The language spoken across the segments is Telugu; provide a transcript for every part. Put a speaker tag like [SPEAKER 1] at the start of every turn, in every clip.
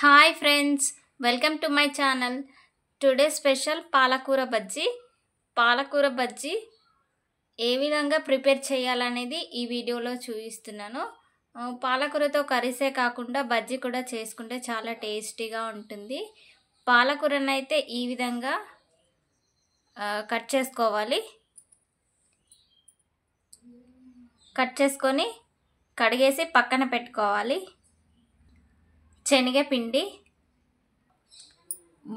[SPEAKER 1] Hi friends, welcome to my channel. Today special పాలకూర బజ్జీ. పాలకూర బజ్జీ ఏ విధంగా ప్రిపేర్ చేయాలనేది ఈ వీడియోలో చూపిస్తున్నాను. పాలకూరతో కర్రీసే కాకుండా బజ్జీ కూడా చేసుకుంటే చాలా టేస్టీగా ఉంటుంది. పాలకూరను అయితే ఈ విధంగా కట్ చేసుకోవాలి. కట్ చేసుకొని కడిగేసి పక్కన పెట్టుకోవాలి. శనగపిండి,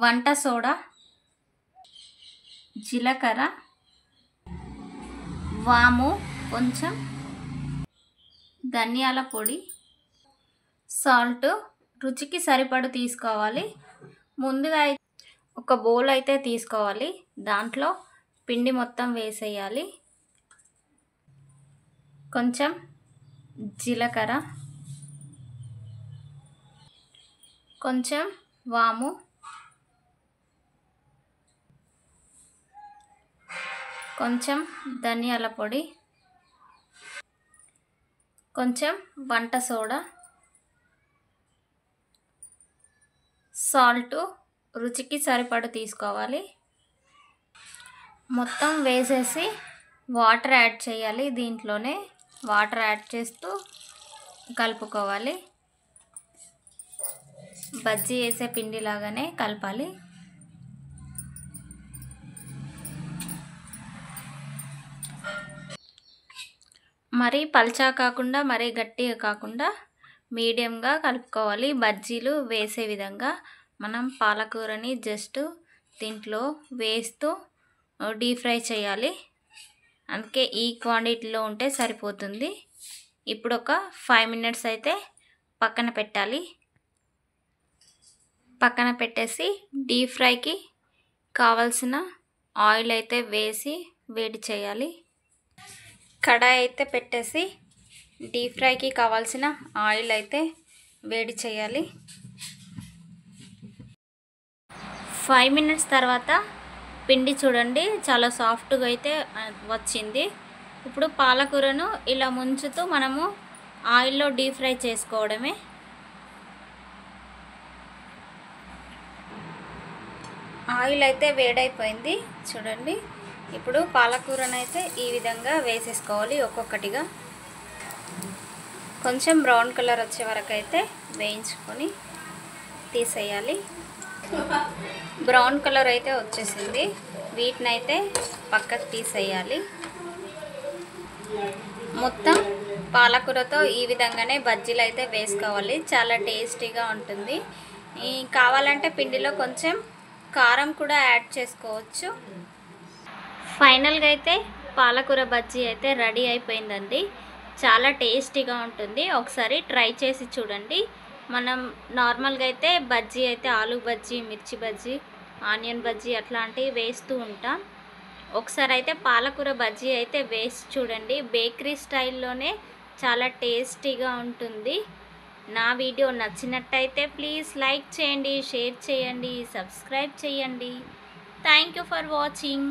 [SPEAKER 1] వంట సోడా, జీలకర్ర, వాము కొంచెం, ధనియాల పొడి, సాల్ట్ రుచికి సరిపడు తీసుకోవాలి. ముందుగా ఒక బౌల్ అయితే తీసుకోవాలి. దాంట్లో పిండి మొత్తం వేసేయాలి. కొంచెం జీలకర్ర, కొంచెం వాము, కొంచెం ధనియాల పొడి, కొంచెం వంట సోడా, సాల్ట్ రుచికి సరిపడు తీసుకోవాలి. మొత్తం వేసేసి వాటర్ యాడ్ చేయాలి. దీంట్లోనే వాటర్ యాడ్ చేస్తూ కలుపుకోవాలి. బజ్జీ వేసే పిండి లాగానే కలపాలి. మరీ పల్చా కాకుండా మరీ గట్టిగా కాకుండా మీడియంగా కలుపుకోవాలి. బజ్జీలు వేసే విధంగా మనం పాలకూరని జస్ట్ దీంట్లో వేస్తూ డీప్ ఫ్రై చేయాలి. అందుకే ఈ క్వాంటిటీలో ఉంటే సరిపోతుంది. ఇప్పుడు ఒక 5 minutes అయితే పక్కన పెట్టాలి. పక్కన పెట్టేసి డీప్ ఫ్రైకి కావాల్సిన ఆయిల్ అయితే వేసి వేడి చేయాలి. కడాయి అయితే పెట్టేసి డీప్ ఫ్రైకి కావాల్సిన ఆయిల్ అయితే వేడి చేయాలి. 5 minutes తర్వాత పిండి చూడండి చాలా సాఫ్ట్గా అయితే వచ్చింది. ఇప్పుడు పాలకూరను ఇలా ముంచుతూ మనము ఆయిల్లో డీప్ ఫ్రై చేసుకోవడమే. ఆయిల్ అయితే వేడైపోయింది చూడండి. ఇప్పుడు పాలకూరను అయితే ఈ విధంగా వేసేసుకోవాలి. ఒక్కొక్కటిగా కొంచెం బ్రౌన్ కలర్ వచ్చే వరకు అయితే వేయించుకొని తీసేయాలి. బ్రౌన్ కలర్ అయితే వచ్చేసింది. వీటిని అయితే పక్కకు తీసేయాలి. మొత్తం పాలకూరతో ఈ విధంగానే బజ్జీలు అయితే వేసుకోవాలి. చాలా టేస్టీగా ఉంటుంది. కావాలంటే పిండిలో కొంచెం కారం కూడా యాడ్ చేసుకోవచ్చు. ఫైనల్గా అయితే పాలకూర బజ్జీ అయితే రెడీ అయిపోయిందండి. చాలా టేస్టీగా ఉంటుంది. ఒకసారి ట్రై చేసి చూడండి. మనం నార్మల్గా అయితే బజ్జీ అయితే ఆలు బజ్జీ, మిర్చి బజ్జీ, ఆనియన్ బజ్జీ అట్లాంటివి వేస్తూ ఉంటాం. ఒకసారి అయితే పాలకూర బజ్జీ అయితే వేసి చూడండి. బేకరీ స్టైల్లోనే చాలా టేస్టీగా ఉంటుంది. నా వీడియో నచ్చినట్టయితే ప్లీజ్ లైక్ చేయండి, షేర్ చేయండి, సబ్స్క్రైబ్ చేయండి. Thank you for watching.